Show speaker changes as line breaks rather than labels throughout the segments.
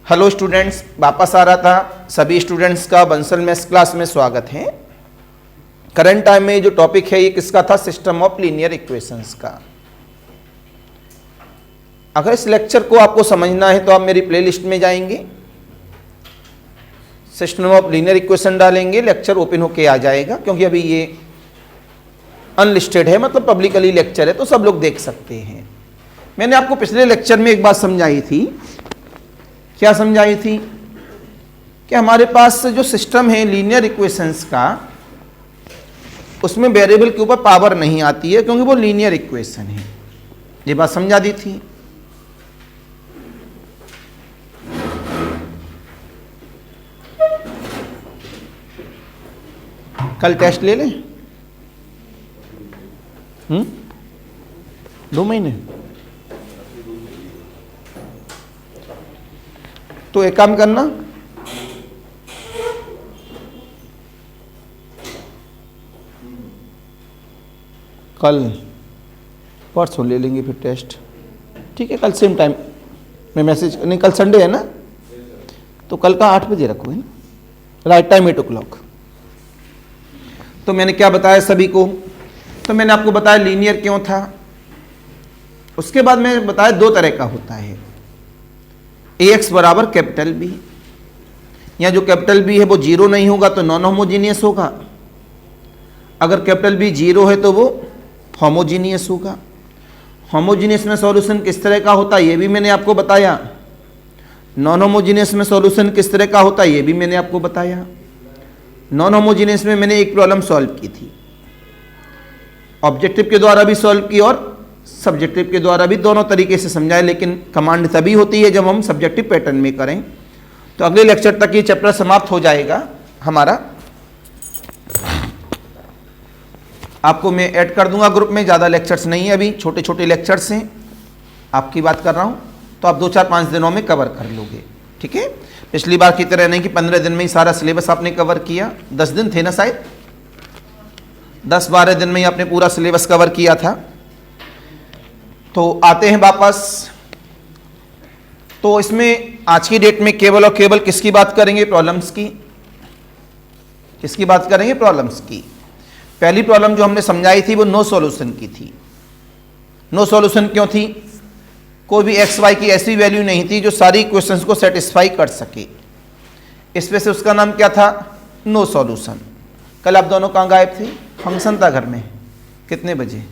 Hello students, वापस आ रहा था। सभी स्टूडेंट्स का बंसल मैथ्स क्लास में स्वागत है। करंट टाइम में जो टॉपिक है ये किसका था? सिस्टम ऑफ लीनियर इक्वेशंस का। अगर इस लेक्चर को आपको समझना है तो आप मेरी प्लेलिस्ट में जाएंगे, सिस्टम ऑफ लीनियर इक्वेशन डालेंगे, लेक्चर ओपन होके आ जाएगा। क्योंकि अभी ये अनलिस्टेड है, मतलब पब्लिकली लेक्चर है, तो सब लोग देख सकते हैं। मैंने आपको पिछले लेक्चर में एक बात समझाई थी। क्या समझाई थी? कि हमारे पास जो सिस्टम है लीनियर इक्वेशंस का, उसमें वेरिएबल के ऊपर पावर नहीं आती है, क्योंकि वो लीनियर इक्वेशन है। ये बात समझा दी थी। कल टेस्ट ले लें? 2 महीने तो एक काम करना, कल परसों ले लेंगे फिर टेस्ट। ठीक है, कल सेम टाइम में मैसेज नहीं, कल संडे है ना, तो कल का 8 बजे रखो, है ना, राइट टाइम 8 o'clock। तो मैंने क्या बताया सभी को? तो मैंने आपको बताया लीनियर क्यों था। उसके बाद मैंने बताया 2 तरह का होता है। AX बराबर कैपिटल बी, या जो कैपिटल बी है वो 0 नहीं होगा तो नॉन होमोजीनियस होगा। अगर कैपिटल बी 0 है तो वो होमोजीनियस होगा। होमोजीनियस में सॉल्यूशन किस तरह का होता है ये भी मैंने आपको बताया। नॉन होमोजीनियस में सॉल्यूशन किस तरह का होता है ये भी मैंने आपको बताया। नॉन होमोजीनियस में मैंने एक प्रॉब्लम सॉल्व की थी, ऑब्जेक्टिव के द्वारा भी सॉल्व की और सब्जेक्टिव के द्वारा भी, दोनों तरीके से समझाए। लेकिन कमांड तभी होती है जब हम सब्जेक्टिव पैटर्न में करें। तो अगले लेक्चर तक ये चैप्टर समाप्त हो जाएगा हमारा। आपको मैं ऐड कर दूंगा ग्रुप में, ज़्यादा लेक्चर्स नहीं है अभी, छोटे छोटे लेक्चर्स हैं। आपकी बात कर रहा हूँ, तो आप 2-4-5 दिनों में कवर कर लोगे। ठीक है, पिछली बार की तरह नहीं कि 15 दिन में ही सारा सिलेबस आपने कवर किया। 10 दिन थे ना शायद, 10-12 दिन में ही आपने पूरा सिलेबस कवर किया था। तो आते हैं वापस। तो इसमें आज की डेट में केवल और केवल किसकी बात करेंगे? प्रॉब्लम्स की। किसकी बात करेंगे? प्रॉब्लम्स की। पहली प्रॉब्लम जो हमने समझाई थी वो नो सॉल्यूशन की थी। नो सॉल्यूशन क्यों थी? कोई भी एक्स वाई की ऐसी वैल्यू नहीं थी जो सारी इक्वेशंस को सेटिस्फाई कर सके। इस वजह से उसका नाम क्या था? No solution. कल आप दोनों कहाँ गायब थे? फंक्शन था घर में। कितने बजे?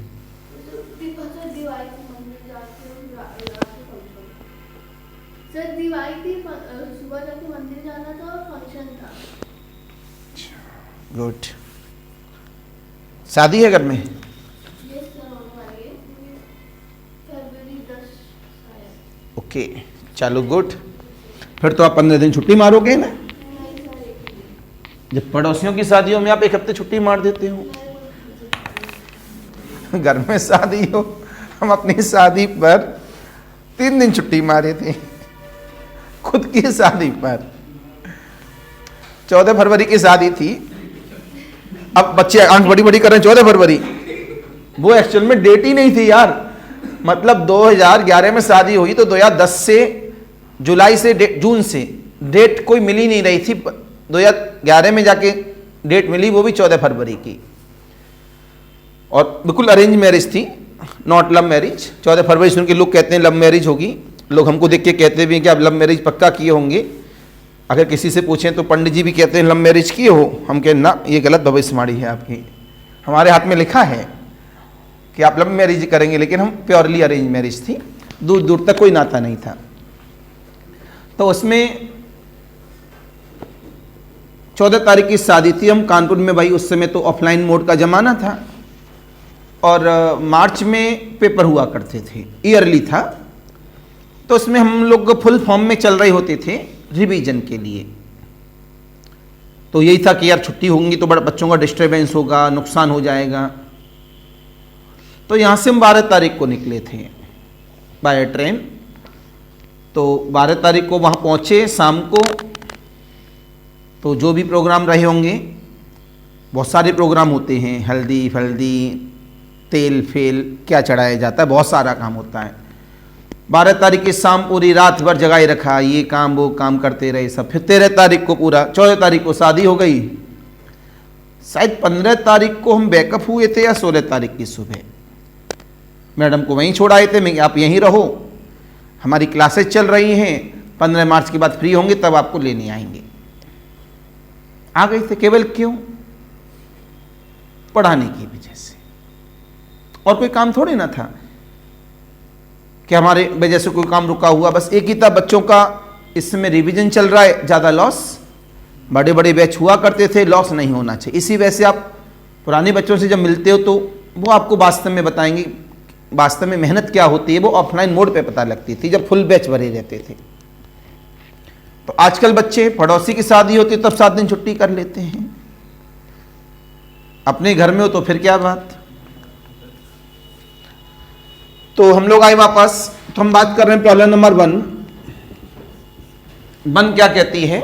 गुड। शादी है घर में? ओके, चलो गुड। फिर तो आप 15 दिन छुट्टी मारोगे ना। जब पड़ोसियों की शादियों में आप 1 हफ्ते छुट्टी मार देते हो, घर में शादी हो। हम अपनी शादी पर 3 दिन छुट्टी मारे थे, खुद की शादी पर। 14 फरवरी की शादी थी। अब बच्चे आंख बड़ी बड़ी कर रहे हैं, 14 फरवरी, वो एक्चुअल में डेट ही नहीं थी यार। मतलब 2011 में शादी हुई तो 2010 से जुलाई से जून से डेट कोई मिली नहीं रही थी। 2011 में जाके डेट मिली, वो भी 14 फरवरी की। और बिल्कुल अरेंज मैरिज थी, नॉट लव मैरिज। 14 फरवरी सुन के लोग कहते हैं लव मैरिज होगी। लोग हमको देख के कहते भी हैं कि आप लव मैरिज पक्का किए होंगे। अगर किसी से पूछें तो पंडित जी भी कहते हैं लव मैरिज किए हो। हम कहते ना, ये गलत भविष्यवाणी है आपकी। हमारे हाथ में लिखा है कि आप लव मैरिज करेंगे, लेकिन हम प्योरली अरेंज मैरिज थी, दूर दूर तक कोई नाता नहीं था। तो उसमें 14 तारीख की शादी थी। हम कानपुर में, भाई उस समय तो ऑफलाइन मोड का ज़माना था, और मार्च में पेपर हुआ करते थे, ईयरली था। तो उसमें हम लोग फुल फॉर्म में चल रहे होते थे रिवीजन के लिए। तो यही था कि यार छुट्टी होंगी तो बड़ा बच्चों का डिस्टर्बेंस होगा, नुकसान हो जाएगा। तो यहाँ से हम 12 तारीख को निकले थे बाय ट्रेन। तो 12 तारीख को वहाँ पहुँचे शाम को। तो जो भी प्रोग्राम रहे होंगे, बहुत सारे प्रोग्राम होते हैं, हल्दी फल्दी, तेल फेल क्या चढ़ाया जाता है, बहुत सारा काम होता है। 12 तारीख की शाम पूरी रात भर जगाए रखा, ये काम वो काम करते रहे सब। फिर 13 तारीख को पूरा, 14 तारीख को शादी हो गई। शायद 15 तारीख को हम बैकअप हुए थे या 16 तारीख की सुबह मैडम को वहीं छोड़ आए थे। मैं आप यहीं रहो, हमारी क्लासेस चल रही हैं, 15 मार्च के बाद फ्री होंगे तब आपको लेने आएंगे। आ गए थे। केवल क्यों? पढ़ाने की वजह से, और कोई काम थोड़ी ना था कि हमारे वजह से कोई काम रुका हुआ। बस एक ही था, बच्चों का इस समय रिवीजन चल रहा है, ज़्यादा लॉस, बड़े बड़े बैच हुआ करते थे, लॉस नहीं होना चाहिए। इसी वजह से आप पुराने बच्चों से जब मिलते हो तो वो आपको वास्तव में बताएंगे वास्तव में मेहनत क्या होती है। वो ऑफलाइन मोड पे पता लगती थी जब फुल बैच भरे रहते थे। तो आजकल बच्चे, पड़ोसी की शादी होती है तब 7 दिन छुट्टी कर लेते हैं, अपने घर में हो तो फिर क्या बात। तो हम लोग आए वापस। तो हम बात कर रहे हैं प्रॉब्लम नंबर 1 क्या कहती है।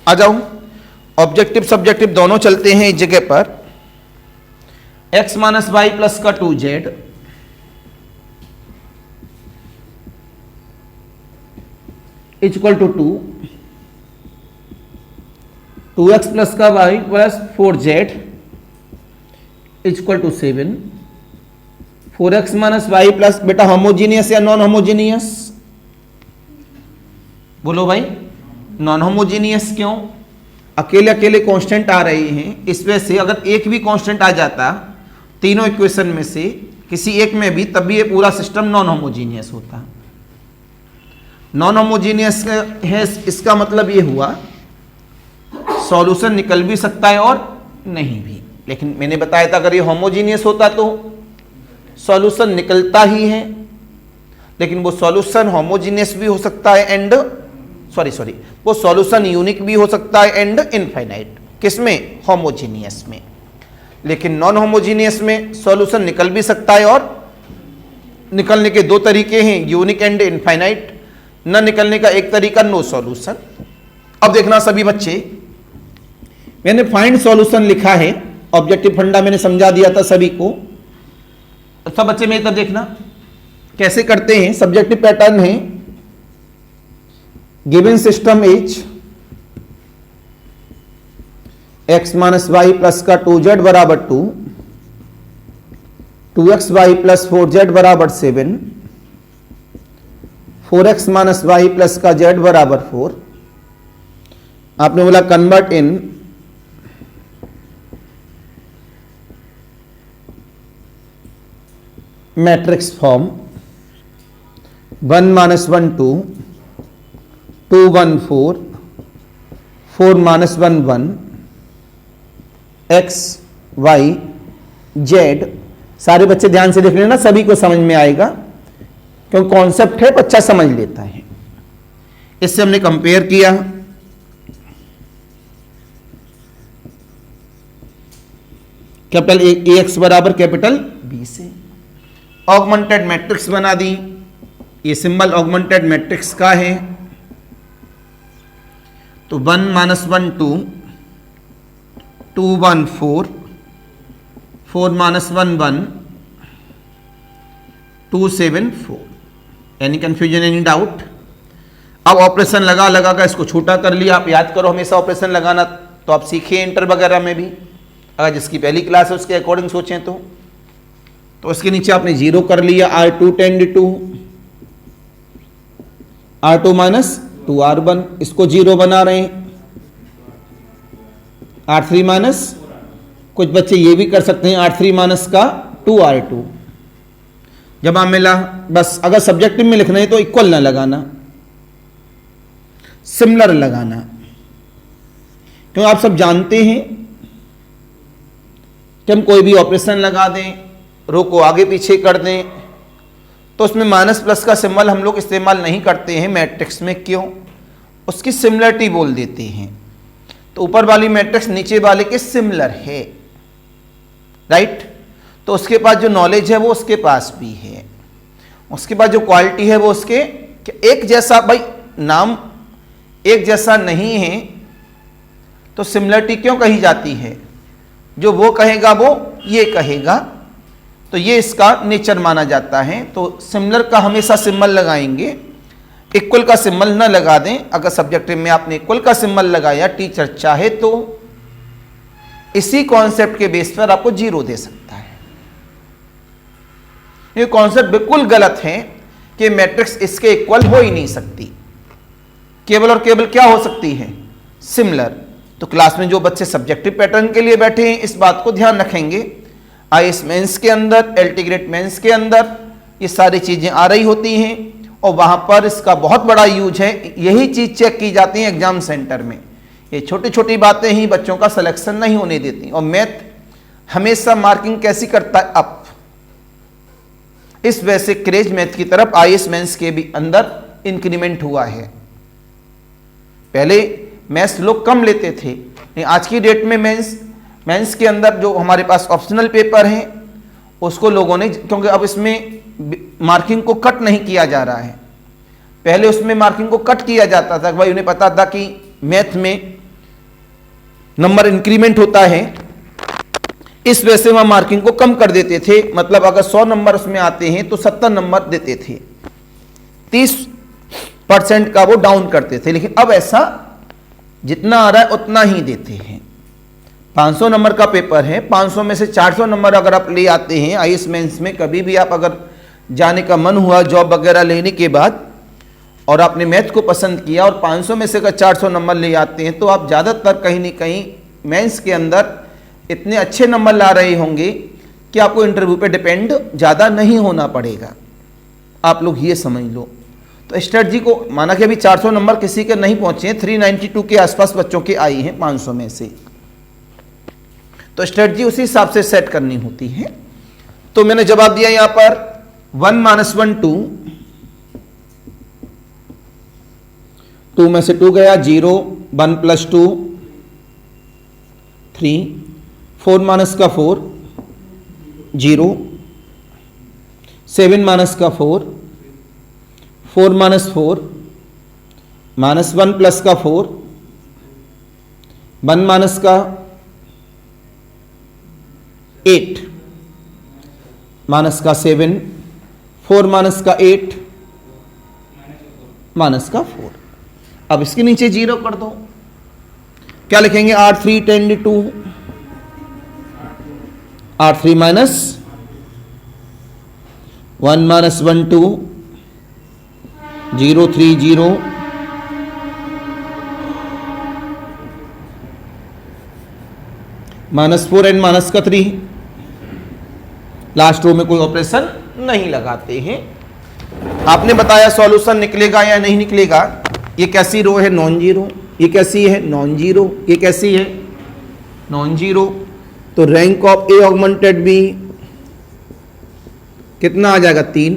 आ जाओ, ऑब्जेक्टिव सब्जेक्टिव दोनों चलते हैं इस जगह पर। x माइनस वाई प्लस का 2z equal to 2x plus का y plus 4z equal to 7। 4x minus y plus, बेटा होमोजीनियस या नॉन होमोजीनियस? बोलो भाई, नॉन होमोजीनियस क्यों? अकेले अकेले कांस्टेंट आ रहे हैं, इस वजह से अगर एक भी कांस्टेंट आ जाता तीनों इक्वेशन में से किसी एक में भी, तब भी ये पूरा सिस्टम नॉन होमोजीनियस होता। नॉन होमोजीनियस है, इसका मतलब ये हुआ सॉल्यूशन निकल भी सकता है और नहीं भी। लेकिन मैंने बताया था अगर ये होमोजीनियस होता तो सॉल्यूशन निकलता ही है, लेकिन वो सॉल्यूशन होमोजीनियस भी हो सकता है एंड वो सॉल्यूशन यूनिक भी हो सकता है एंड इनफाइनाइट। किसमें? होमोजीनियस में। लेकिन नॉन होमोजीनियस में सॉल्यूशन निकल भी सकता है, और निकलने के 2 तरीके हैं, यूनिक एंड इनफाइनाइट। न निकलने का एक तरीका नो सॉल्यूशन। अब देखना सभी बच्चे, मैंने फाइंड सॉल्यूशन लिखा है, ऑब्जेक्टिव फंडा मैंने समझा दिया था सभी को। सब बच्चे मेरी तरफ देखना कैसे करते हैं। सब्जेक्टिव पैटर्न है, given system is x minus y plus का 2z बराबर 2, 2x वाई प्लस 4z बराबर 7, 4x माइनस वाई प्लस का z बराबर 4। आपने बोला convert in matrix form 1 minus 1 2, 2 1 4, 4 minus 1 1, x y z। सारे बच्चे ध्यान से देख लेना, सभी को समझ में आएगा, क्योंकि कॉन्सेप्ट है, बच्चा समझ लेता है। इससे हमने कंपेयर किया, कैपिटल ए एक्स बराबर कैपिटल बी से ऑगमेंटेड मैट्रिक्स बना दी। ये सिंबल ऑगमेंटेड मैट्रिक्स का है। तो 1 minus 1 2, 2 1 4, 4 minus 1 1, 2 7 4। Any confusion, any doubt? अब ऑपरेशन लगा लगा कर इसको छोटा कर लिया। आप याद करो हमेशा ऑपरेशन लगाना, तो आप सीखे इंटर वगैरह में भी, अगर जिसकी पहली क्लास है उसके अकॉर्डिंग सोचें तो उसके नीचे आपने 0 कर लिया। R2 tend to R2 minus 2 R1, इसको 0 बना रहे हैं। R3 माइनस, कुछ बच्चे ये भी कर सकते हैं, R3 माइनस का 2 R2। जवाब मिला। बस अगर सब्जेक्टिव में लिखना है तो इक्वल ना लगाना, सिमिलर लगाना, क्योंकि आप सब जानते हैं कि हम कोई भी ऑपरेशन लगा दें, रो को आगे पीछे कर दें, तो उसमें माइनस प्लस का सिंबल हम लोग इस्तेमाल नहीं करते हैं मैट्रिक्स में। क्यों? उसकी सिमिलरिटी बोल देते हैं। तो ऊपर वाली मैट्रिक्स नीचे वाले के सिमिलर है, राइट? तो उसके पास जो नॉलेज है वो उसके पास भी है, उसके पास जो क्वालिटी है वो उसके एक जैसा। भाई नाम एक जैसा नहीं है तो सिमिलरिटी क्यों कही जाती है? जो वो कहेगा वो ये कहेगा, तो तो ये इसका नेचर माना जाता है। तो सिमिलर का हमेशा सिंबल लगाएंगे, इक्वल का सिंबल न लगा दें। अगर सब्जेक्टिव में आपने इक्वल का सिंबल लगाया, टीचर चाहे तो इसी कॉन्सेप्ट के बेस पर आपको 0 दे सकता है। ये कॉन्सेप्ट बिल्कुल गलत है कि मैट्रिक्स इसके इक्वल हो ही नहीं सकती, केवल और केवल क्या हो सकती है, सिमिलर। तो क्लास में जो बच्चे सब्जेक्टिव पैटर्न के लिए बैठे हैं इस बात को ध्यान रखेंगे। आईएएस मेंस के अंदर, एलटी ग्रेड मेंस के अंदर ये सारी चीजें आ रही होती हैं और वहां पर इसका बहुत बड़ा यूज है। यही चीज चेक की जाती है एग्जाम सेंटर में। ये छोटी छोटी बातें ही बच्चों का सिलेक्शन नहीं होने देती। और मैथ हमेशा मार्किंग कैसी करता है, अप। इस वजह से क्रेज मैथ की तरफ आईएएस मेंस के भी अंदर इंक्रीमेंट हुआ है। पहले मैथ्स लोग कम लेते थे, लेकिन आज की डेट में मेंस के अंदर जो हमारे पास ऑप्शनल पेपर है उसको लोगों ने, क्योंकि अब इसमें मार्किंग को कट नहीं किया जा रहा है। पहले उसमें मार्किंग को कट किया जाता था, भाई उन्हें पता था कि मैथ में नंबर इंक्रीमेंट होता है, इस वजह से वहां मार्किंग को कम कर देते थे। मतलब अगर 100 नंबर उसमें आते हैं तो 70 नंबर देते थे, 30% का वो डाउन करते थे। लेकिन अब ऐसा जितना आ रहा है उतना ही देते हैं। 500 नंबर का पेपर है, 500 में से 400 नंबर अगर आप ले आते हैं आईएएस मेंस में, कभी भी आप अगर जाने का मन हुआ जॉब वगैरह लेने के बाद और आपने मैथ को पसंद किया और 500 में से अगर 400 नंबर ले आते हैं तो आप ज़्यादातर कहीं ना कहीं मेंस के अंदर इतने अच्छे नंबर ला रहे होंगे कि आपको इंटरव्यू पे डिपेंड ज़्यादा नहीं होना पड़ेगा। आप लोग ये समझ लो। तो स्ट्रेटजी को माना कि अभी 400 नंबर किसी के नहीं पहुंचे हैं, 392 के आसपास बच्चों के आई हैं 500 में से। तो स्ट्रेटजी उसी हिसाब से सेट करनी होती है। तो मैंने जवाब दिया यहां पर 1 - 1 2, 2 में से 2 गया 0, 1 + 2 3, 4 - का 4 0, 7 - का 4, 4 - 4 -1 + का 4, 1 - का 8, - का 7, 4 - का 8, - का 4। अब इसके नीचे 0 कर दो, क्या लिखेंगे, 8 3 10 2, 8 3 - 1 - 1 2, 0 3 0, -4 एंड माइनस का 3। लास्ट रो में कोई ऑपरेशन नहीं लगाते हैं। आपने बताया सॉल्यूशन निकलेगा या नहीं निकलेगा। ये कैसी रो है, नॉन जीरो। ये कैसी है, नॉन जीरो। ये कैसी है, नॉन जीरो। तो rank of A augmented B कितना आ जाएगा, 3।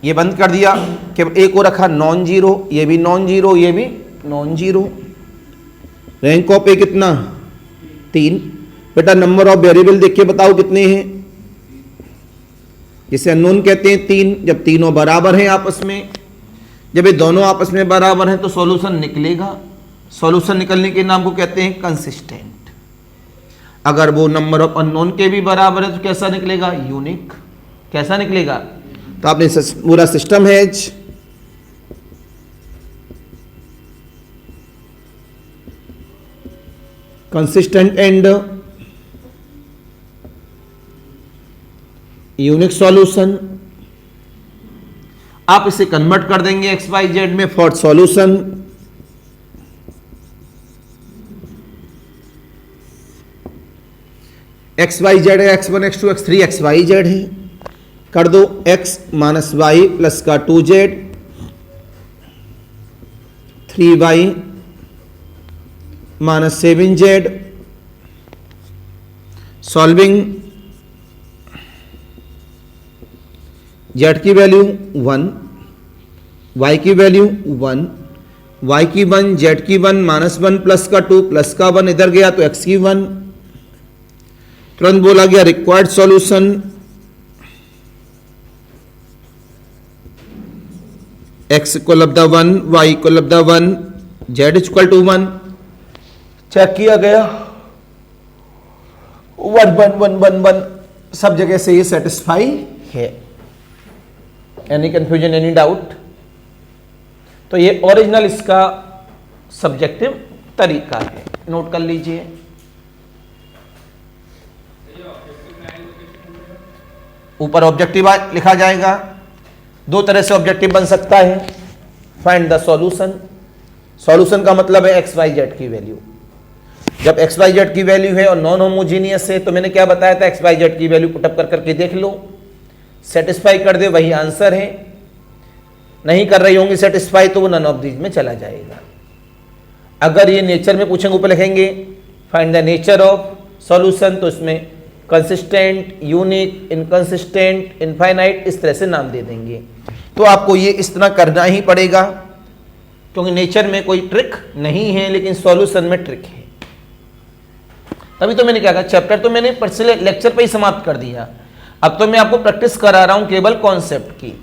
ये बंद कर दिया कि ए को रखा नॉन जीरो, ये भी नॉन जीरो, ये भी नॉन जीरो। रैंक ऑफ ए कितना, 3। बेटा नंबर ऑफ वेरिएबल देख के बताओ कितने हैं, जिसे अननोन कहते हैं 3। जब तीनों बराबर हैं आपस में, जब ये दोनों आपस में बराबर हैं तो सॉल्यूशन निकलेगा। सॉल्यूशन निकलने के नाम को कहते हैं कंसिस्टेंट। अगर वो नंबर ऑफ अननोन के भी बराबर है तो कैसा निकलेगा, यूनिक। कैसा निकलेगा, तो आपने पूरा सिस्टम है कंसिस्टेंट एंड यूनिक सॉल्यूशन। आप इसे कन्वर्ट कर देंगे एक्स वाई जेड में for solution. X y z है, x1 x2 x3 x y z है। कर दो x - y प्लस का 2z, 3y - 7z। Solving z की वैल्यू 1, y की वैल्यू 1, y की 1, z की 1, -1 प्लस का 2 प्लस का 1 इधर गया तो x की 1। तुरंत बोला गया required solution. x equal of the 1, y equal of the 1, z equal to 1। Check किया गया 1 1 1 1 1। सब जगह से ये सेटिस्फाई है। Any confusion, any doubt? तो ये ओरिजिनल इसका सब्जेक्टिव तरीका है, नोट कर लीजिए। ऊपर ऑब्जेक्टिव लिखा जाएगा। दो तरह से ऑब्जेक्टिव बन सकता है। Find the solution. सॉल्यूशन का मतलब है एक्स वाई जेड की वैल्यू। जब एक्स वाई जेड की वैल्यू है और नॉन होमोजीनियस है तो मैंने क्या बताया था, एक्स वाई जेड की वैल्यू पुटअप कर करके देख लो, सेटिस्फाई कर दे, वही आंसर है। नहीं कर रही होंगी सेटिस्फाई तो वो नन ऑफ दीज में चला जाएगा। अगर ये नेचर में पूछेंगे, ऊपर लिखेंगे find the nature of solution, तो इसमें कंसिस्टेंट, यूनिक, इनकंसिस्टेंट, इनफाइनाइट, इस तरह से नाम दे देंगे। तो आपको ये इस तरह करना ही पड़ेगा, क्योंकि नेचर में कोई ट्रिक नहीं है, लेकिन सॉल्यूशन में ट्रिक है। तभी तो मैंने क्या कहा, चैप्टर तो मैंने पिछले लेक्चर पे ही समाप्त कर दिया। अब तो मैं आपको प्रैक्टिस करा रहा हूं केवल कॉन्सेप्ट की।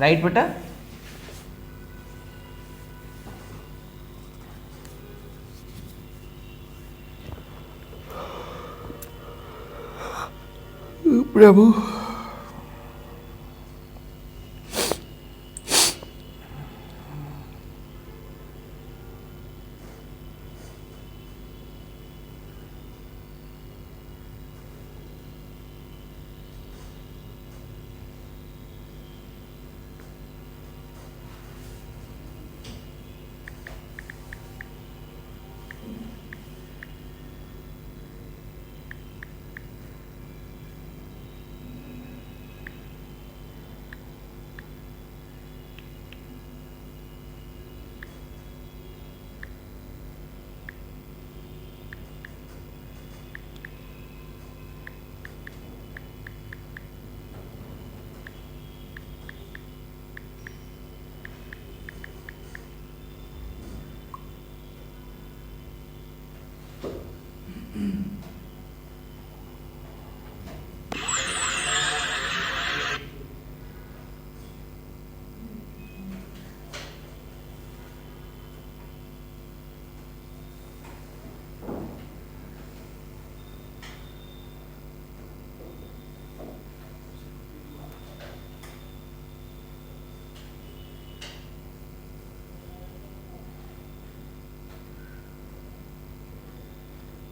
राइट बेटा? प्रभु,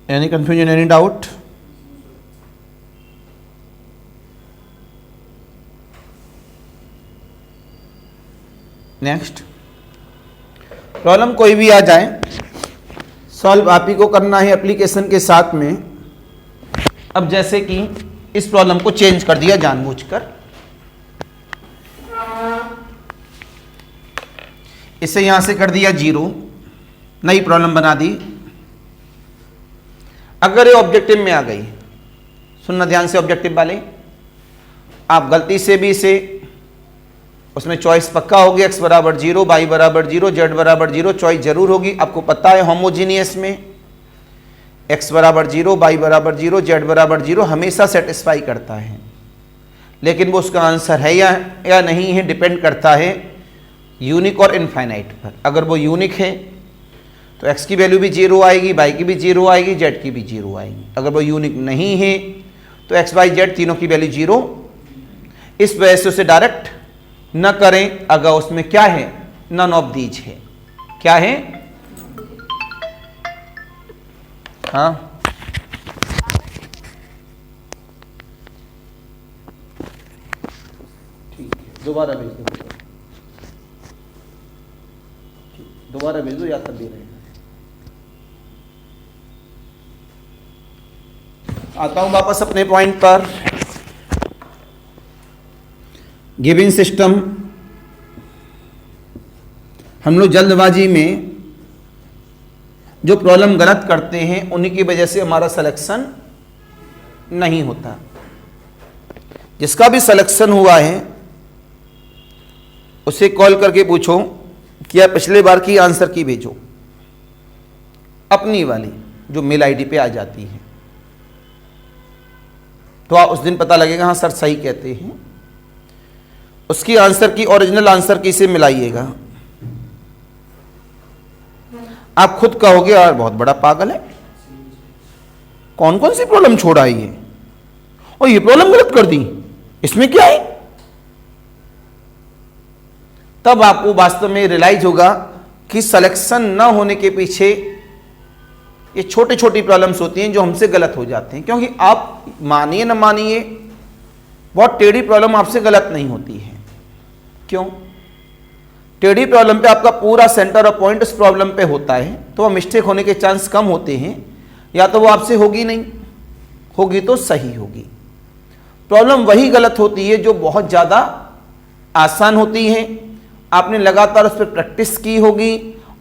any confusion, any doubt? Next problem कोई भी आ जाए, सॉल्व आप ही को करना है एप्लीकेशन के साथ में। अब जैसे कि इस प्रॉब्लम को चेंज कर दिया जानबूझकर, इसे यहां से कर दिया 0, नई प्रॉब्लम बना दी। अगर ये ऑब्जेक्टिव में आ गई, सुनना ध्यान से ऑब्जेक्टिव वाले, आप गलती से भी इसे, उसमें चॉइस पक्का होगी, x बराबर 0, y बराबर 0, z बराबर 0, चॉइस जरूर होगी। आपको पता है होमोजीनियस में x बराबर 0, y बराबर 0, z बराबर 0 हमेशा सेटिस्फाई करता है, लेकिन वो उसका आंसर है या नहीं है डिपेंड करता है यूनिक और इनफाइनाइट पर। अगर वो यूनिक है तो x की वैल्यू भी 0 आएगी, y की भी 0 आएगी, z की भी 0 आएगी। अगर वो यूनिक नहीं है तो x, y, z तीनों की वैल्यू 0। इस वजह से उसे डायरेक्ट न करें अगर उसमें क्या है, नन ऑफ दीज है। क्या है? हाँ, ठीक है, दोबारा भेज दो, दोबारा भेज दो, या कर दे रहे हैं। आता हूं वापस अपने पॉइंट पर। गिवन सिस्टम, हम लोग जल्दबाजी में जो प्रॉब्लम गलत करते हैं उन्हीं की वजह से हमारा सिलेक्शन नहीं होता। जिसका भी सिलेक्शन हुआ है उसे कॉल करके पूछो कि आप पिछले बार की आंसर की भेजो, अपनी वाली जो मेल आईडी पे आ जाती है, तो उस दिन पता लगेगा हाँ सर सही कहते हैं। उसकी आंसर की ओरिजिनल आंसर की से मिलाइएगा। आप खुद कहोगे यार बहुत बड़ा पागल है, कौन कौन सी प्रॉब्लम छोड़ा है ये, और ये प्रॉब्लम गलत कर दी, इसमें क्या है। तब आपको वास्तव में रियलाइज होगा कि सिलेक्शन न होने के पीछे ये छोटी छोटी प्रॉब्लम्स होती हैं जो हमसे गलत हो जाते हैं। क्योंकि आप मानिए न मानिए, बहुत टेढ़ी प्रॉब्लम आपसे गलत नहीं होती है। क्यों? टेढ़ी प्रॉब्लम पे आपका पूरा सेंटर ऑफ पॉइंट उस प्रॉब्लम पे होता है, तो वह मिस्टेक होने के चांस कम होते हैं, या तो वो आपसे होगी नहीं, होगी तो सही होगी। प्रॉब्लम वही गलत होती है जो बहुत ज़्यादा आसान होती है, आपने लगातार उस पर प्रैक्टिस की होगी,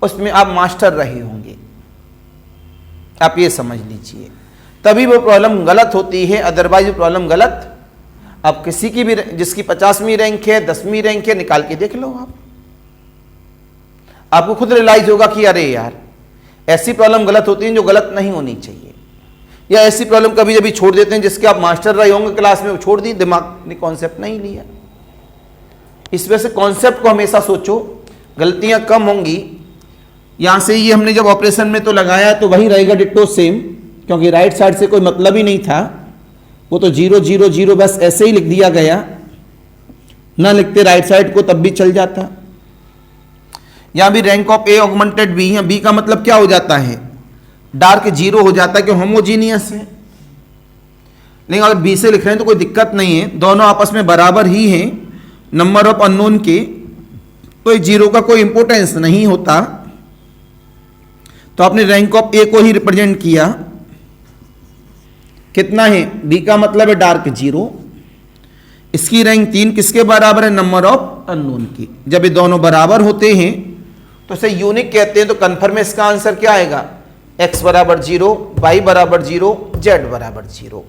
उसमें आप मास्टर रहे होंगे। आप ये समझ लीजिए, तभी वो प्रॉब्लम गलत होती है। अदरवाइज प्रॉब्लम गलत, आप किसी की भी, जिसकी 50वीं रैंक है, 10वीं रैंक है, निकाल के देख लो आपको खुद रियलाइज होगा कि अरे यार ऐसी प्रॉब्लम गलत होती है जो गलत नहीं होनी चाहिए, या ऐसी प्रॉब्लम कभी कभी छोड़ देते हैं जिसके आप मास्टर रहे होंगे क्लास में, वो छोड़ दी, दिमाग ने कॉन्सेप्ट नहीं लिया। इस वजह से कॉन्सेप्ट को हमेशा सोचो, गलतियां कम होंगी। यहां से ये हमने जब ऑपरेशन में तो लगाया तो वही रहेगा डिट्टो सेम, क्योंकि राइट साइड से कोई मतलब ही नहीं था, वो तो 0 0 0 बस ऐसे ही लिख दिया गया, ना लिखते राइट साइड को तब भी चल जाता। यहां भी rank of A augmented B है, बी का मतलब क्या हो जाता है, डार्क 0 हो जाता है, क्यों होमोजीनियस है। लेकिन अगर बी से लिख रहे हैं तो कोई दिक्कत नहीं है, दोनों आपस में बराबर ही हैं नंबर ऑफ अननोन के, तो 0 का कोई इंपोर्टेंस नहीं होता। तो आपने रैंक ऑफ ए को ही रिप्रेजेंट किया, कितना है, बी का मतलब है डार्क 0, इसकी रैंक 3 किसके बराबर है, नंबर ऑफ अननोन की। जब ये दोनों बराबर होते हैं तो इसे यूनिक कहते हैं। तो कन्फर्म में इसका आंसर क्या आएगा, x बराबर 0, y बराबर 0, z बराबर 0।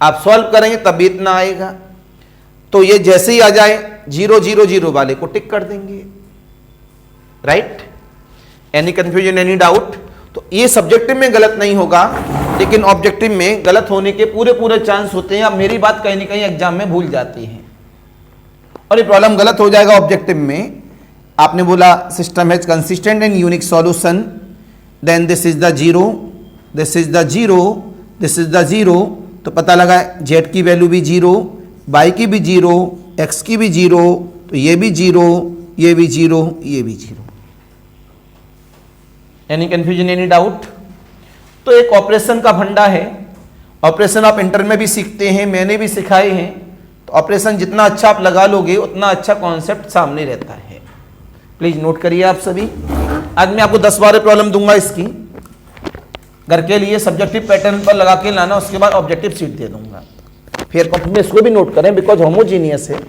आप सॉल्व करेंगे तब इतना आएगा। तो ये जैसे ही आ जाए 0 0 0 वाले को टिक कर देंगे, right. Any confusion, any doubt? तो ये सब्जेक्टिव में गलत नहीं होगा, लेकिन ऑब्जेक्टिव में गलत होने के पूरे चांस होते हैं। अब मेरी बात कहीं ना कहीं एग्जाम में भूल जाती है और ये प्रॉब्लम गलत हो जाएगा ऑब्जेक्टिव में। आपने बोला system has consistent and unique solution, then this is the 0, this is the 0, this is the 0। तो पता लगा z की वैल्यू भी 0, y की भी 0, x की भी 0, तो ये भी 0, ये भी 0, ये भी 0। Any confusion, any doubt? तो एक ऑपरेशन का फंडा है। ऑपरेशन आप इंटर में भी सीखते हैं, मैंने भी सिखाए हैं, तो ऑपरेशन जितना अच्छा आप लगा लोगे उतना अच्छा कॉन्सेप्ट सामने रहता है। प्लीज नोट करिए आप सभी। आज मैं आपको 10-12 प्रॉब्लम दूंगा इसकी, घर के लिए सब्जेक्टिव पैटर्न पर लगा के लाना, उसके बाद ऑब्जेक्टिव सीट दे दूंगा। फिर कॉपी में इसको भी नोट करें बिकॉज होमोजीनियस है।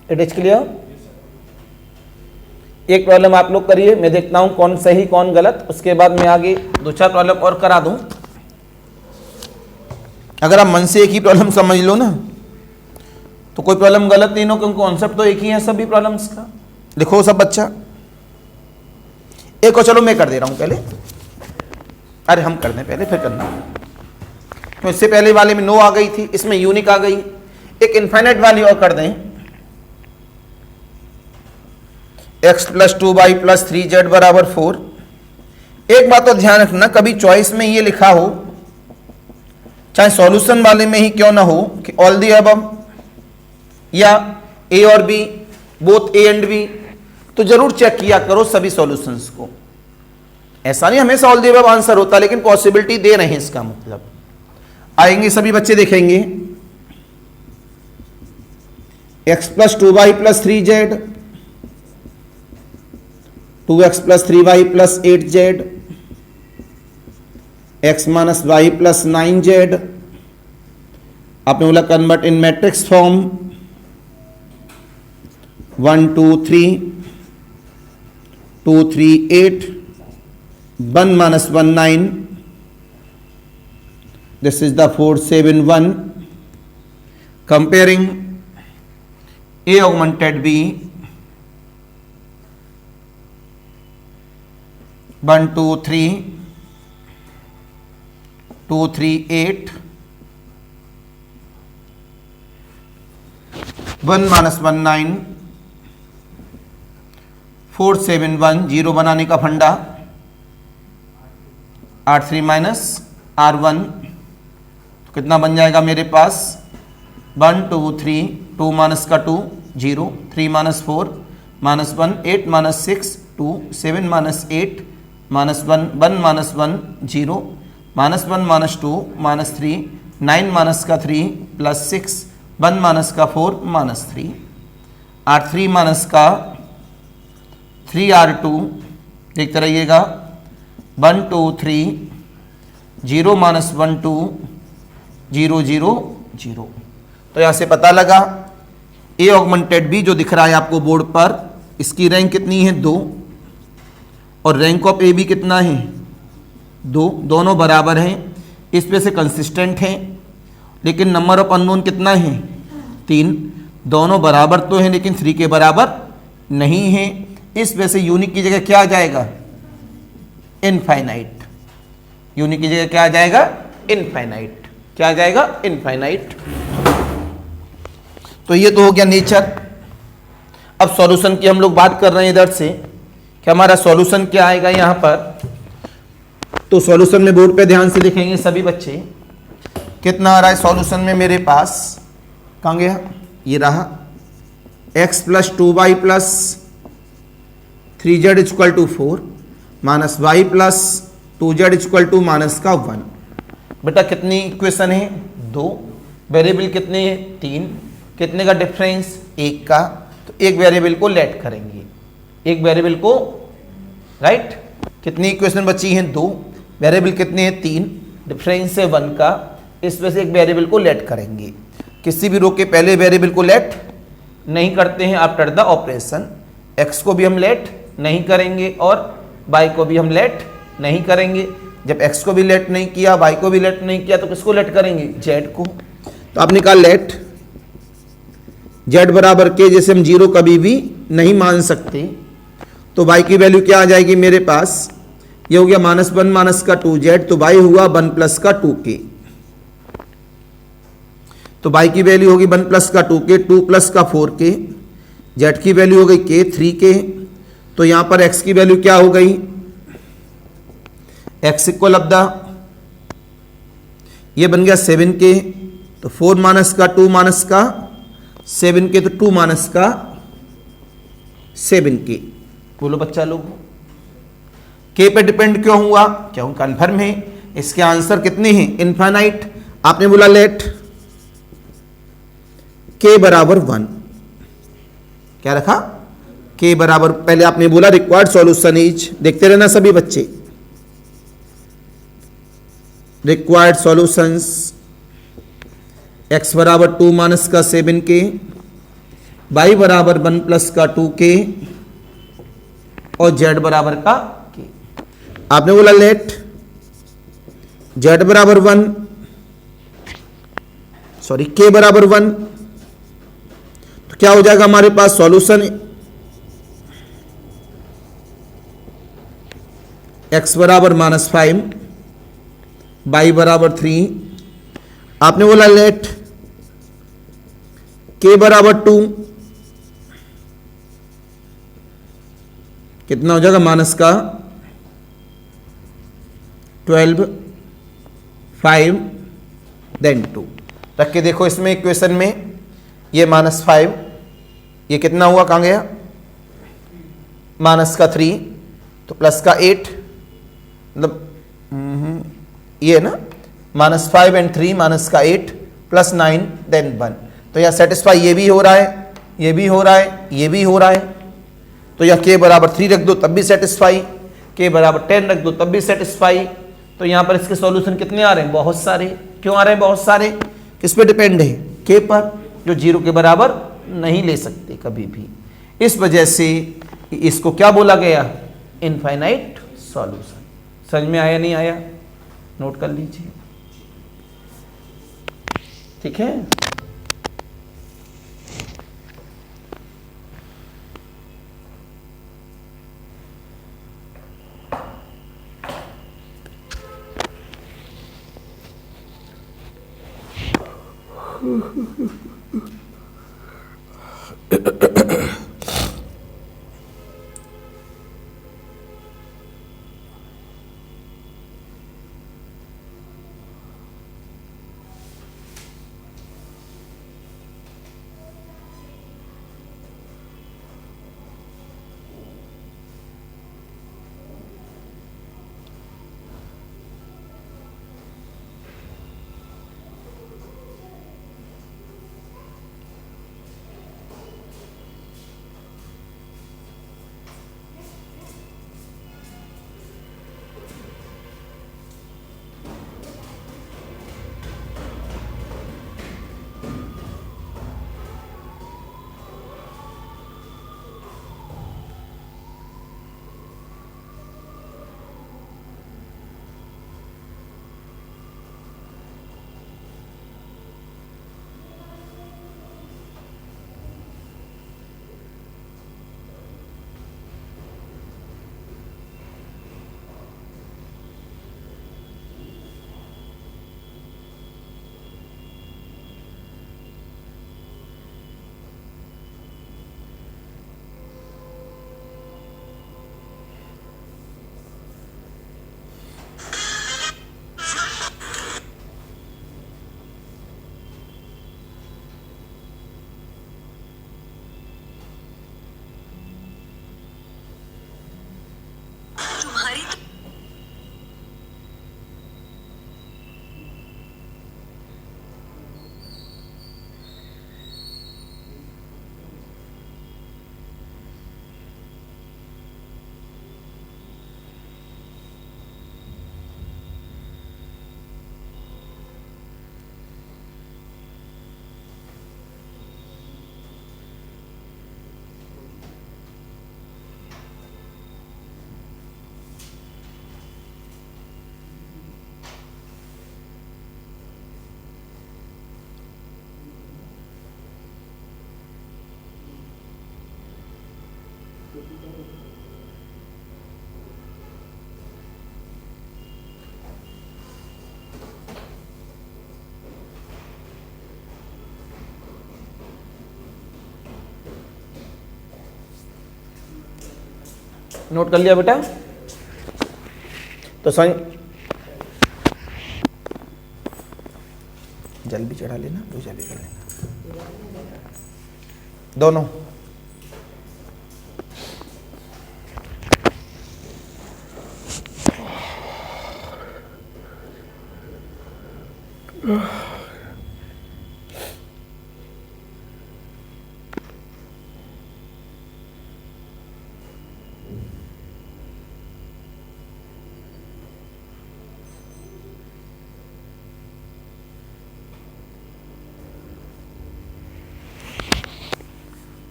It is clear. एक प्रॉब्लम आप लोग करिए, मैं देखता हूं कौन सही कौन गलत, उसके बाद मैं आगे 2-4 प्रॉब्लम और करा दूं। अगर आप मन से एक ही प्रॉब्लम समझ लो ना तो कोई प्रॉब्लम गलत नहीं हो, क्योंकि कॉन्सेप्ट तो एक ही है सभी प्रॉब्लम्स का। लिखो सब बच्चा। एक और चलो मैं कर दे रहा हूं पहले, अरे हम कर दें पहले फिर करना, क्यों इससे पहले वाले में नो आ गई थी, इसमें यूनिक आ गई। एक इनफाइनाइट वाली और कर दें, x + 2y + 3z = 4। एक बात तो ध्यान रखना, कभी चॉइस में ये लिखा हो, चाहे सॉल्यूशन वाले में ही क्यों ना हो, कि ऑल दी अबव या ए और B, both A and B, तो जरूर चेक किया करो सभी सॉल्यूशंस को। ऐसा नहीं हमेशा ऑल दी अबव आंसर होता, लेकिन पॉसिबिलिटी दे रहे हैं, इसका मतलब आएंगे सभी बच्चे देखेंगे। x + 2y + 3z, 2x + 3y + 8z, x - y + 9z। आपने बोला convert in matrix form, 1 2 3 2 3 8 1 - 1 9। This is the 4 7 1. Comparing A augmented B 1 2 3 2 3 8 1 minus 1 9 4 7 1 0 बनाने का फंडा 8 3 माइनस R1 तो कितना बन जाएगा मेरे पास 1 2 3 2 माइनस का 2 0 3 minus 4 minus 1 8 minus 6 2 7 minus 8 minus 1 1 minus 1 0 minus 1 minus 2 minus 3 9 minus का 3 प्लस 6 1 माइनस का 4 माइनस 3 R3 माइनस का 3 R2 देखते रहिएगा 1 2 3 0 माइनस 1 2 0 0 0। तो यहाँ से पता लगा ए ऑगमेंटेड बी जो दिख रहा है आपको बोर्ड पर, इसकी रैंक कितनी है 2 और रैंक ऑफ ए बी कितना है 2, दोनों बराबर हैं, इस पे से कंसिस्टेंट हैं। लेकिन नंबर ऑफ अननोन कितना है 3, दोनों बराबर तो हैं लेकिन 3 के बराबर नहीं है। इस वजह से यूनिक की जगह क्या आ जाएगा इनफाइनाइट। यूनिक की जगह क्या आ जाएगा इनफाइनाइट। क्या आ जाएगा इनफाइनाइट। तो ये तो हो गया नेचर। अब सॉल्यूशन की हम लोग बात कर रहे हैं इधर से कि हमारा सॉल्यूशन क्या आएगा यहां पर। तो सॉल्यूशन में बोर्ड पे ध्यान से लिखेंगे सभी बच्चे। कितना आ रहा है सॉल्यूशन में मेरे पास, कहां गया, ये रहा x plus 2y plus 3z equal to 4 minus y plus 2z equal to minus का 1। बेटा कितनी इक्वेशन है 2, वेरिएबल कितने हैं 3, कितने का डिफरेंस 1 का। तो एक वेरिएबल को लेट करेंगे, एक वेरिएबल को, राइट। कितनी इक्वेशन बची हैं 2, वेरिएबल कितने हैं 3, डिफरेंस है 1 का। इस वजह से एक वेरिएबल को लेट करेंगे। किसी भी रो के पहले वेरिएबल को लेट नहीं करते हैं आफ्टर द ऑपरेशन। x को भी हम लेट नहीं करेंगे और y को भी हम लेट नहीं करेंगे। जब x को भी लेट नहीं किया, y को भी लेट नहीं किया, तो किसको लेट करेंगे z को। तो आपने कहा लेट z बराबर के, जैसे हम 0 कभी भी नहीं मान सकते, तो y की वैल्यू क्या आ जाएगी मेरे पास, ये हो गया माइनस 1 माइनस का 2z, तो y हुआ 1 प्लस का 2k। तो y की वैल्यू होगी 1 प्लस का 2k, 2 प्लस का 4k, z की वैल्यू हो गई k 3k। तो यहां पर x की वैल्यू क्या हो गई, x इक्वल अपदा ये बन गया 7k, तो 4 माइनस का 2 माइनस का 7k, तो 2 माइनस का 7k। बोलो बच्चा लोग, k पे डिपेंड क्यों हुआ, क्यों कन्फर्म है। इसके आंसर कितने हैं इनफाइनाइट। आपने बोला लेट k बराबर 1, क्या रखा k बराबर, पहले आपने बोला रिक्वायर्ड सॉल्यूशन इज, देखते रहना सभी बच्चे, रिक्वायर्ड सॉल्यूशंस x बराबर 2 माइनस का 7k, y बराबर 1 प्लस का 2k और z बराबर का k। आपने बोला लेट z बराबर 1, सॉरी k बराबर 1, तो क्या हो जाएगा हमारे पास सॉल्यूशन x बराबर -5, y बराबर 3। आपने बोला लेट k बराबर 2, कितना हो जाएगा माइनस का 12 5 देन 2। रख के देखो इसमें इक्वेशन में, ये -5, ये कितना हुआ, कहां गया, माइनस का 3, तो प्लस का 8, मतलब ये ना -5 एंड 3 माइनस का 8 प्लस 9 देन 1। तो यह सेटिस्फाई ये भी हो रहा है, ये भी हो रहा है, ये भी हो रहा है। तो यह k बराबर 3 रख दो तब भी सेटिस्फाई, k बराबर 10 रख दो तब भी सेटिस्फाई। तो यहां पर इसके सॉल्यूशन कितने आ रहे हैं, बहुत सारे। क्यों आ रहे हैं बहुत सारे, किस पे डिपेंड है, k पर, जो 0 के बराबर नहीं ले सकते कभी भी। इस वजह से इसको क्या बोला गया, इनफाइनाइट सॉल्यूशन। समझ में आया नहीं आया, नोट कर लीजिए, ठीक है। नोट कर लिया बेटा? तो जल भी चढ़ा लेना, पूजा भी कर लेना, दोनों।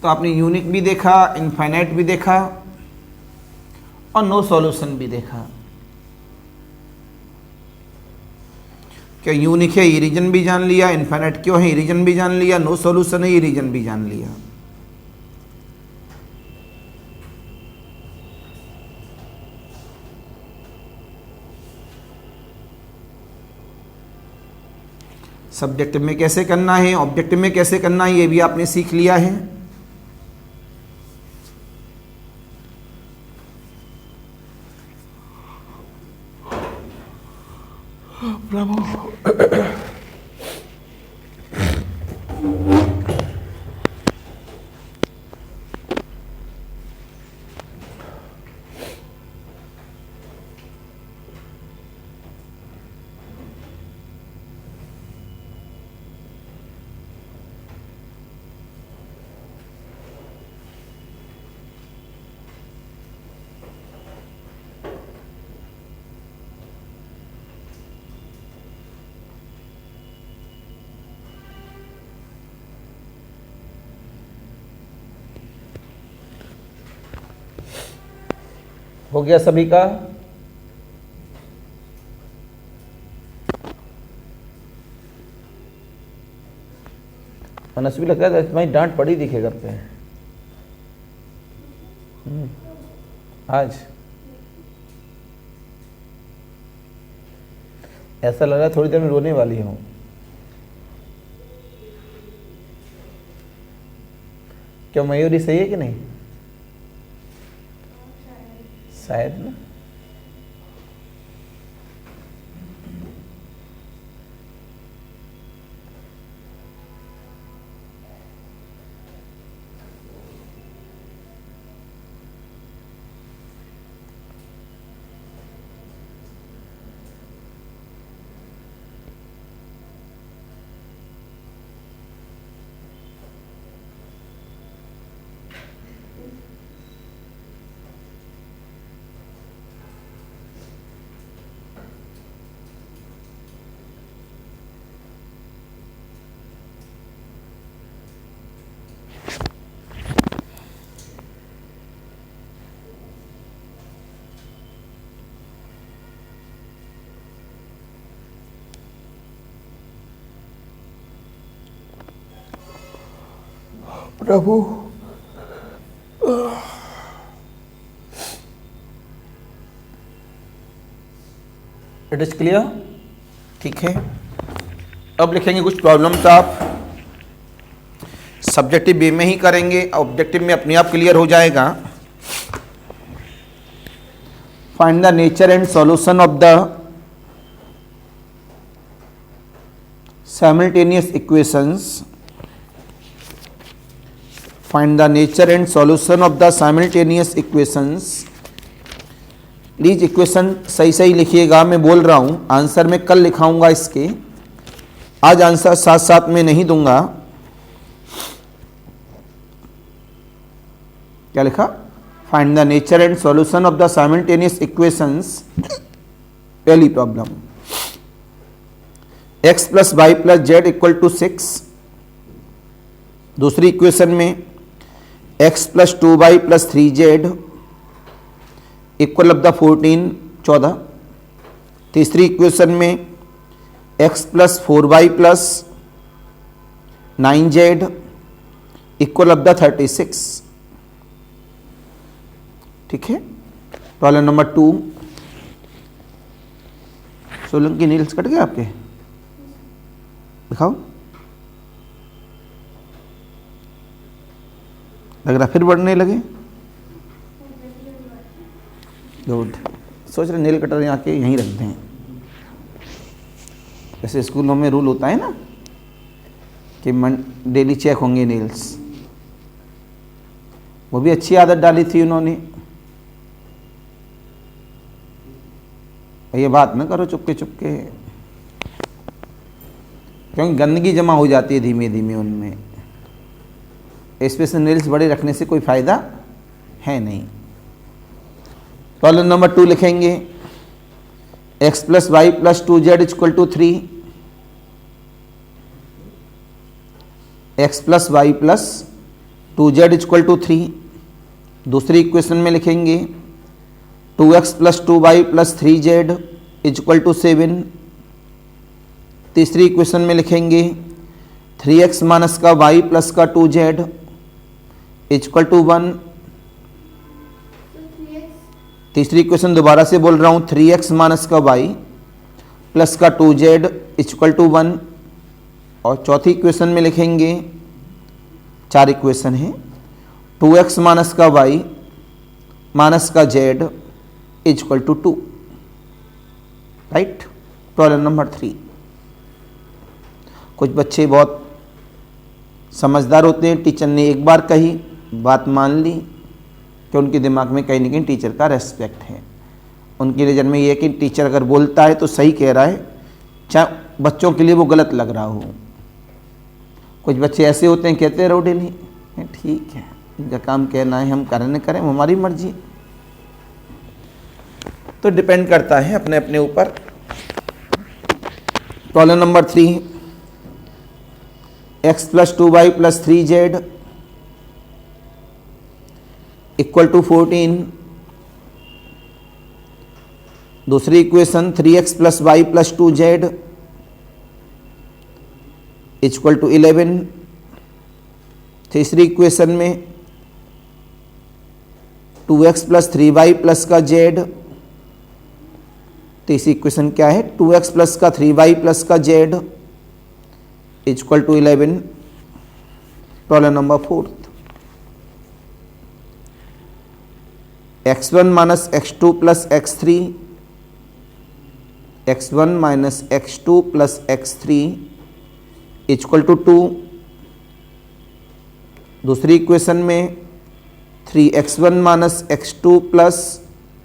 तो आपने यूनिक भी देखा, इनफाइनाइट भी देखा और नो सॉल्यूशन भी देखा। क्या यूनिक है ये रीजन भी जान लिया, इनफाइनाइट क्यों है ये रीजन भी जान लिया, नो सॉल्यूशन है ये रीजन भी जान लिया। सब्जेक्टिव में कैसे करना है, ऑब्जेक्टिव में कैसे करना है, ये भी आपने सीख लिया है। हो गया सभी का? मनस्वी लगता है तुम्हारी डांट पड़ी दिखे घर पे आज। ऐसा लग रहा है थोड़ी देर में रोने वाली हूँ। क्या मयूरी सही है कि नहीं? शायद ना। प्रभु इट इज क्लियर? ठीक है, अब लिखेंगे कुछ प्रॉब्लम्स। आप सब्जेक्टिव बी में ही करेंगे, ऑब्जेक्टिव में अपने आप क्लियर हो जाएगा। Find the nature and solution of the simultaneous equations. Find the nature and solution of the simultaneous equations. Please equation सही सही लिखिएगा, मैं बोल रहा हूं, आंसर मैं कल लिखाऊंगा इसके, आज आंसर साथ साथ में नहीं दूंगा। क्या लिखा? Find the nature and solution of the simultaneous equations. पहली problem, x plus y plus z equal to 6। दूसरी इक्वेशन में x plus 2y plus 3z equal of the 14। तीसरी इक्वेशन में x plus 4y plus 9z equal of the 36। ठीक है, problem number 2। Solanki nails cut गए आपके, दिखाओ। लग रहा फिर बढ़ने लगे। गुड, सोच रहे नेल कटर यहाँ के यहीं रखते हैं। जैसे स्कूलों में रूल होता है ना कि डेली चेक होंगे नेल्स, वो भी अच्छी आदत डाली थी उन्होंने। ये बात ना करो चुपके चुपके, क्योंकि गंदगी जमा हो जाती है धीमे धीमे उनमें। स्पेशल नेल्स बड़े रखने से कोई फायदा है नहीं। प्रॉब्लम नंबर 2 लिखेंगे, x plus y plus 2z equal to 3। x plus y plus 2z equal to 3। दूसरी इक्वेशन में लिखेंगे 2x plus 2y plus 3z equal to 7। तीसरी इक्वेशन में लिखेंगे 3x माइनस का y प्लस का 2z इक्वल टू 1। तीसरी इक्वेशन दोबारा से बोल रहा हूं, 3x माइनस का y प्लस का 2z इक्वल टू 1। और चौथी इक्वेशन में लिखेंगे, 4 इक्वेशन है, 2x माइनस का y माइनस का z equal to 2। Right, problem number 3। कुछ बच्चे बहुत समझदार होते हैं, टीचर ने एक बार कही बात मान ली कि उनके दिमाग में कहीं ना कहीं टीचर का रेस्पेक्ट है। उनके नज़र में ये है कि टीचर अगर बोलता है तो सही कह रहा है, चाहे बच्चों के लिए वो गलत लग रहा हो। कुछ बच्चे ऐसे होते हैं, कहते रहो डेली, ठीक है इनका काम कहना है, हम करने करें, हमारी मर्जी। तो डिपेंड करता है अपने अपने ऊपर। Problem number 3, x plus 2y plus 3z equal to 14। दूसरी equation 3x plus y plus 2z equal to 11। तीसरी इक्वेशन में 2x प्लस 3y प्लस का z। तीसरी इक्वेशन क्या है? 2x प्लस का 3y प्लस का z equal to 11। Problem number 4। x1 minus x2 plus x3, x1 minus x2 plus x3 equal to 2। दूसरी equation में 3x1 minus x2 plus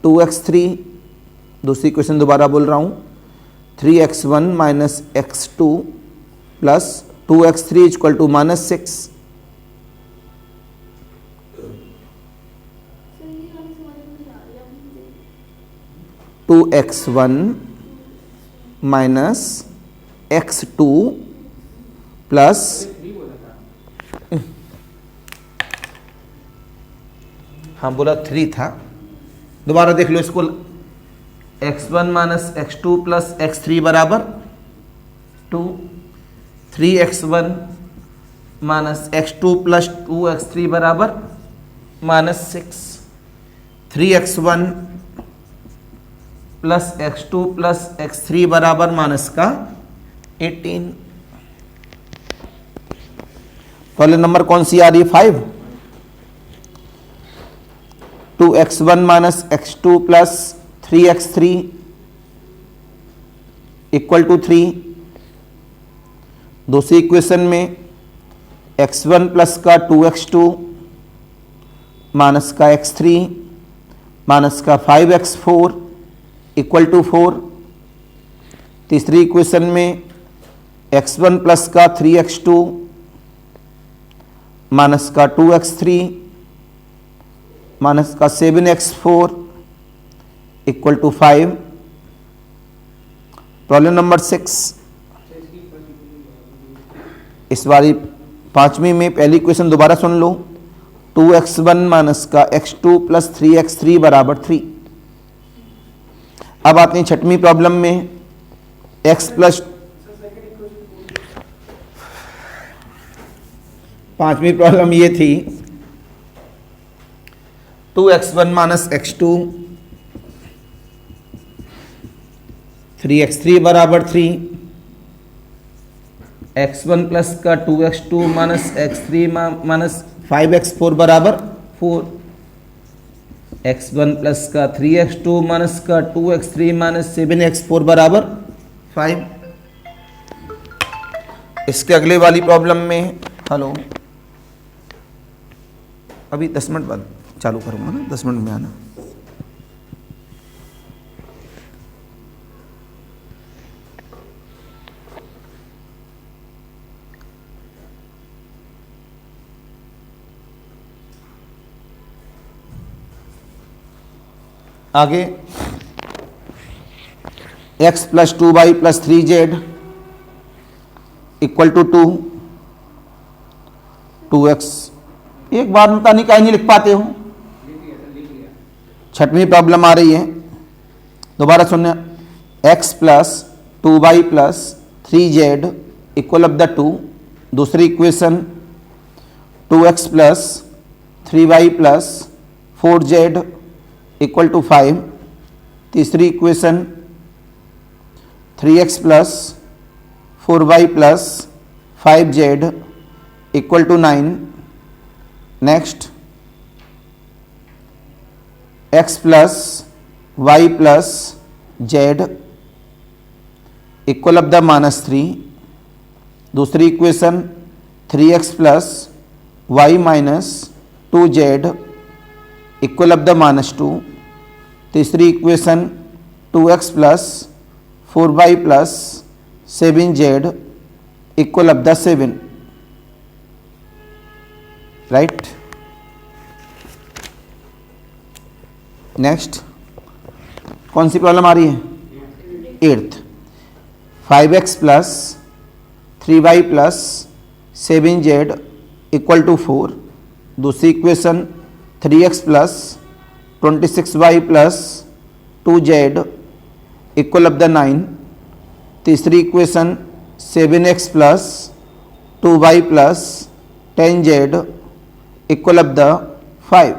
2x3, दूसरी equation दोबारा बोल रहा हूँ, 3x1 minus x2 plus 2x3 equal to -6। 2x1 minus x2 plus हाँ बोला 3 था, दोबारा देख लो इसको। x1 minus x2 plus x3 बराबर 2, 3x1 minus x2 plus 2x3 बराबर -6, 3x1 plus x2 plus x3 बराबर -18। प्रॉब्लम नंबर कौन सी आ रही है? 5। 2x1 minus x2 plus 3x3 equal to 3। दूसरी इक्वेशन में x1 प्लस का 2x2 माइनस का x3 माइनस का 5x4 इक्वल टू 4। तीसरी इक्वेशन में x1 प्लस का 3x2 माइनस का 2x3 माइनस का 7x4 equal to 5। Problem number 6, इस बारी पांचवी में पहली इक्वेशन दोबारा सुन लो। 2x1 माइनस का x2 प्लस 3x3 बराबर 3। अब आते हैं छठवीं प्रॉब्लम में, x प्लस, पांचवी प्रॉब्लम ये थी 2x1 माइनस x2, 3x3 बराबर 3, x1 प्लस का 2x2 minus x3 minus 5x4 बराबर 4, x1 प्लस का 3x2 माइनस का 2x3 माइनस 7x4 बराबर 5। इसके अगले वाली प्रॉब्लम में, हेलो अभी 10 मिनट बाद चालू करूंगा ना, 10 मिनट में आना। आगे x plus 2y plus 3z equal to 2, 2x। एक बार में नहीं, काहे नहीं लिख पाते हो? छठवीं प्रॉब्लम आ रही है, दोबारा सुनना। x plus 2y plus 3z equal of the 2। दूसरी equation 2x plus 3y plus 4z equal to 5। तीसरी equation 3x plus 4y plus 5z equal to 9। Next x plus y plus z equal of the -3। दूसरी equation 3x plus y minus 2z equal of the -2। तीसरी equation 2x plus 4y plus 7z equal of the 7। Right. Next कौन सी problem आ रही है? 8th। 5x plus 3y plus 7z equal to 4। दूसरी equation 3x plus 26y plus 2z equal of the 9। तीसरी equation 7x plus 2y plus 10z equal of the 5।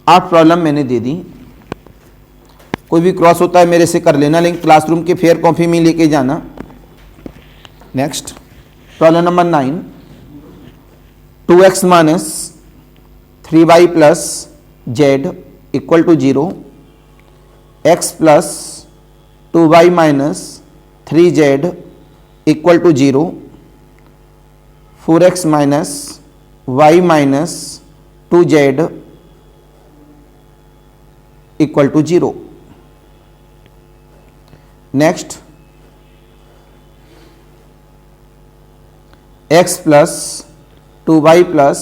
8 problem मैंने दे दी। कोई भी क्रॉस होता है मेरे से कर लेना, लेकिन क्लासरूम के फेयर कॉपी में लेके जाना। Next problem number 9, 2x minus 3y plus z equal to 0, x plus 2y minus 3z equal to 0, 4x minus y minus 2z equal to 0। Next x plus 2y plus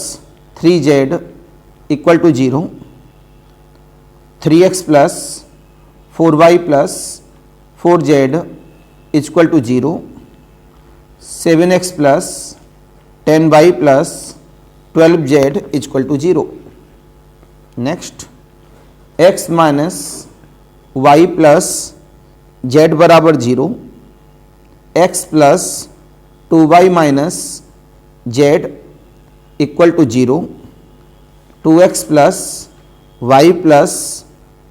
3z equal to 0, 3x plus 4y plus 4z equal to 0, 7x plus 10y plus 12z equal to 0। Next x minus y plus z बराबर 0, x plus 2y minus z equal to 0, 2x plus y plus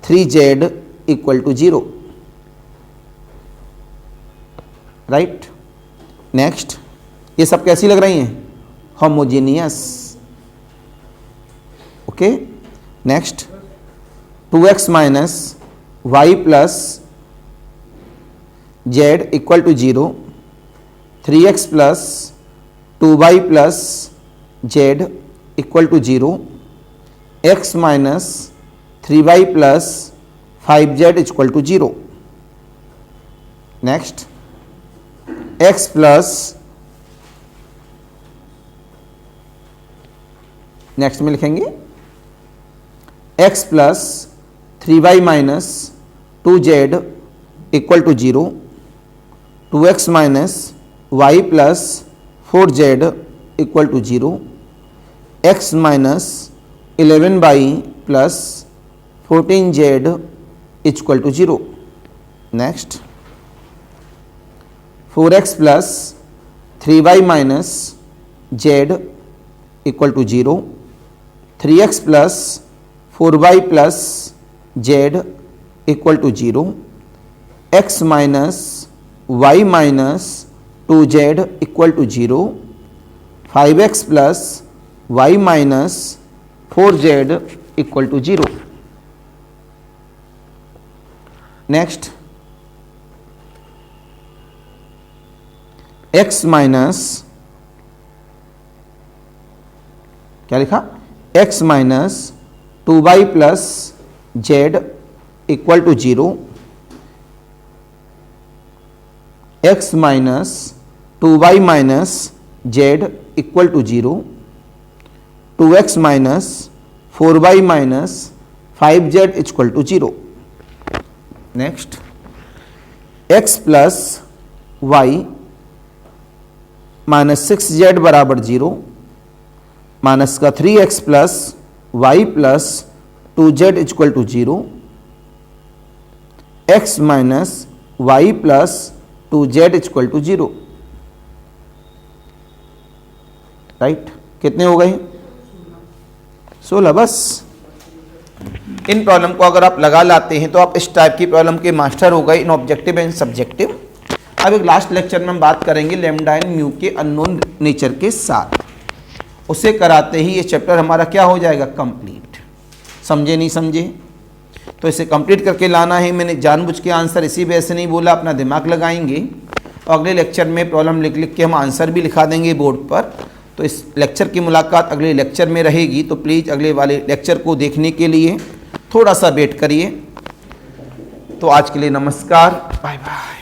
3z equal to 0। Right. Next ये सब कैसी लग रही हैं? Homogeneous. Okay. Next 2x minus y plus z equal to 0, 3x plus 2y plus z equal to 0, x minus 3y plus 5z equal to 0। Next x plus, next में लिखेंगे x plus 3y minus 2z equal to 0, 2x minus y plus 4z equal to 0, x minus 11y plus 14z equal to 0। Next 4x plus 3y minus z equal to 0, 3x plus 4y plus z equal to 0, x minus y minus 2z equal to 0, 5x plus y minus 4z equal to 0। Next x minus, क्या लिखा? x minus 2y plus z equal to 0, x minus 2y minus z equal to 0, 2x minus 4y minus 5z equal to 0। Next x plus y minus 6z बराबर 0, minus का 3x plus y plus 2z equal to 0, x minus y plus 2z equal to 0। Right. कितने हो गए? 16। बस इन problem को अगर आप लगा लाते हैं तो आप इस टाइप की प्रॉब्लम के मास्टर हो गए इन ऑब्जेक्टिव एंड सब्जेक्टिव। अब एक लास्ट लेक्चर में हम बात करेंगे लैम्डा एंड म्यू के अननोन नेचर के साथ। उसे कराते ही ये चैप्टर हमारा क्या हो जाएगा? कंप्लीट। समझे नहीं समझे? तो इसे कंप्लीट करके लाना है। मैंने जानबूझ के आंसर इसी वजह से नहीं बोला, अपना दिमाग लगाएंगे और अगले लेक्चर में प्रॉब्लम लिख लिख के हम आंसर भी लिखा देंगे बोर्ड पर। तो इस लेक्चर की मुलाकात अगले लेक्चर में रहेगी, तो प्लीज़ अगले वाले लेक्चर को देखने के लिए थोड़ा सा वेट करिए। तो आज के लिए नमस्कार, बाय बाय।